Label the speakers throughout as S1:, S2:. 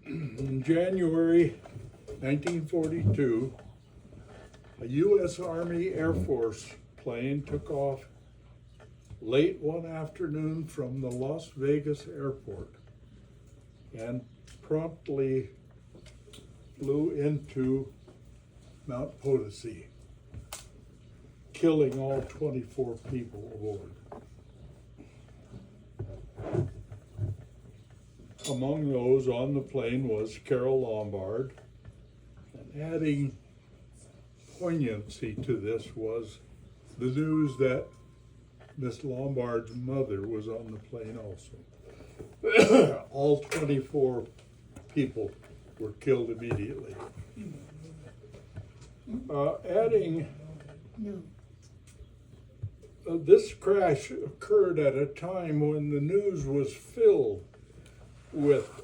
S1: In January 1942, a U.S. Army Air Force plane took off late one afternoon from the Las Vegas airport and promptly flew into Mount Potosi, killing all 24 people aboard. Among those on the plane was Carol Lombard, and adding poignancy to this was the news that Miss Lombard's mother was on the plane also. All 24 people were killed immediately. This crash occurred at a time when the news was filled with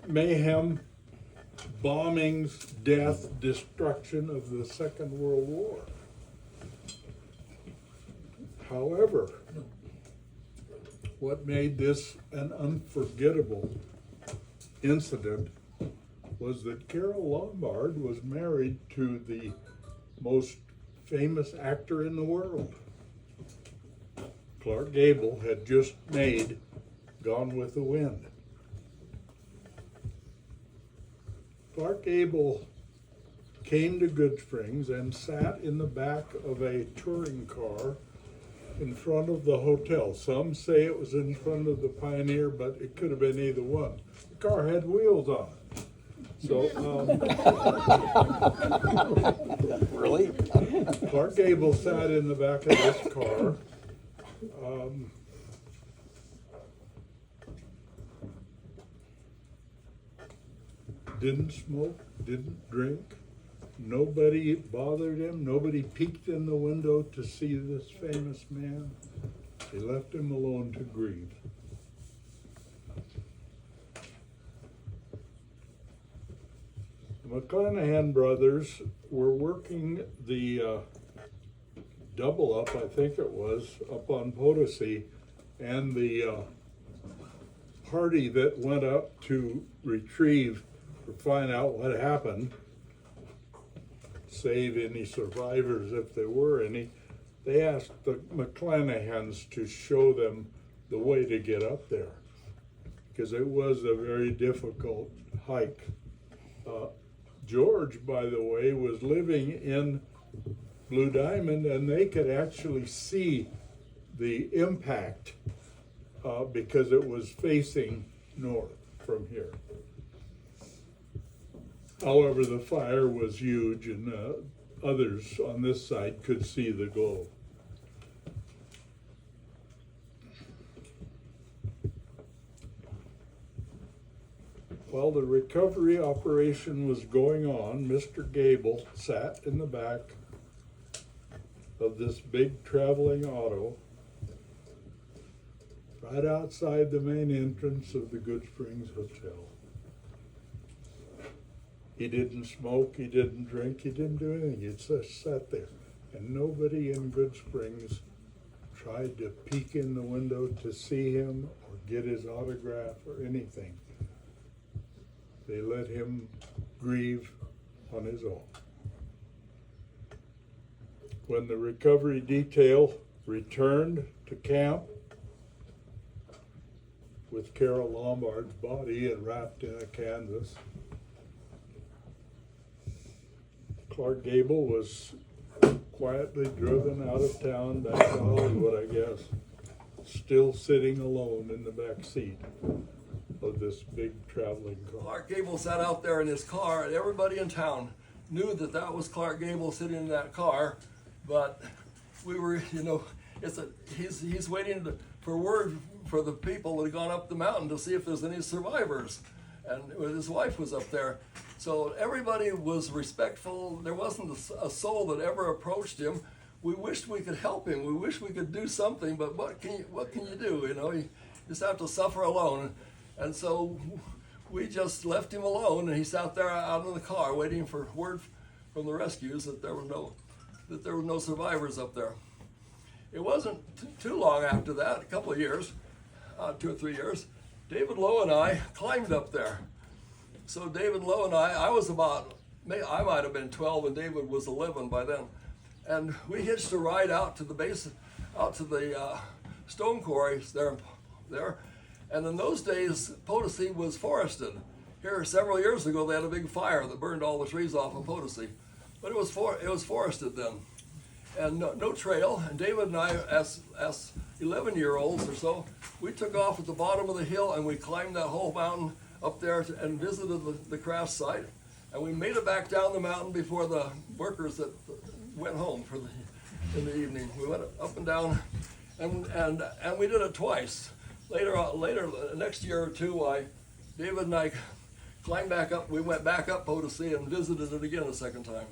S1: mayhem, bombings, death, destruction of the Second World War. However, what made this an unforgettable incident was that Carol Lombard was married to the most famous actor in the world. Clark Gable had just made Gone with the Wind. Clark Gable came to Goodsprings and sat in the back of a touring car in front of the hotel. Some say it was in front of the Pioneer, but it could have been either one. The car had wheels on it. So,
S2: Really?
S1: Clark Gable sat in the back of this car. Didn't smoke, didn't drink. Nobody bothered him. Nobody peeked in the window to see this famous man. They left him alone to grieve. The McClanahan brothers were working the double up, I think it was, up on Potosi, and the party that went up to retrieve or find out what happened, save any survivors if there were any, they asked the McClanahans to show them the way to get up there, because it was a very difficult hike. George, by the way, was living in Blue Diamond, and they could actually see the impact because it was facing north from here. However, the fire was huge, and others on this side could see the glow. While the recovery operation was going on, Mr. Gable sat in the back of this big traveling auto right outside the main entrance of the Goodsprings Hotel. He didn't smoke, he didn't drink, he didn't do anything. He just sat there. And nobody in Goodsprings tried to peek in the window to see him or get his autograph or anything. They let him grieve on his own. When the recovery detail returned to camp with Carol Lombard's body and wrapped in a canvas, Clark Gable was quietly driven out of town back to Hollywood, I guess, still sitting alone in the back seat of this big traveling car.
S3: Clark Gable sat out there in his car, and everybody in town knew that that was Clark Gable sitting in that car, but we were, he's waiting for word for the people that had gone up the mountain to see if there's any survivors, and his wife was up there. So everybody was respectful. There wasn't a soul that ever approached him. We wished we could help him. We wish we could do something, but what can you do? You just have to suffer alone. And so we just left him alone, and he sat there out in the car waiting for word from the rescues that there were no survivors up there. It wasn't too long after that, a couple of years, 2 or 3 years, David Lowe and I climbed up there. So David Lowe and I was about, I might have been 12 and David was 11 by then. And we hitched a ride out to the base, out to the stone quarries there. And in those days, Potosi was forested. Here, several years ago, they had a big fire that burned all the trees off of Potosi. But it was forested then. And no trail. And David and I, as 11-year-olds or so, we took off at the bottom of the hill and we climbed that whole mountain up there and visited the craft site. And we made it back down the mountain before the workers that went home in the evening. We went up and down, and we did it twice. Later, next year or two, David and I climbed back up. We went back up Potosi and visited it again a second time.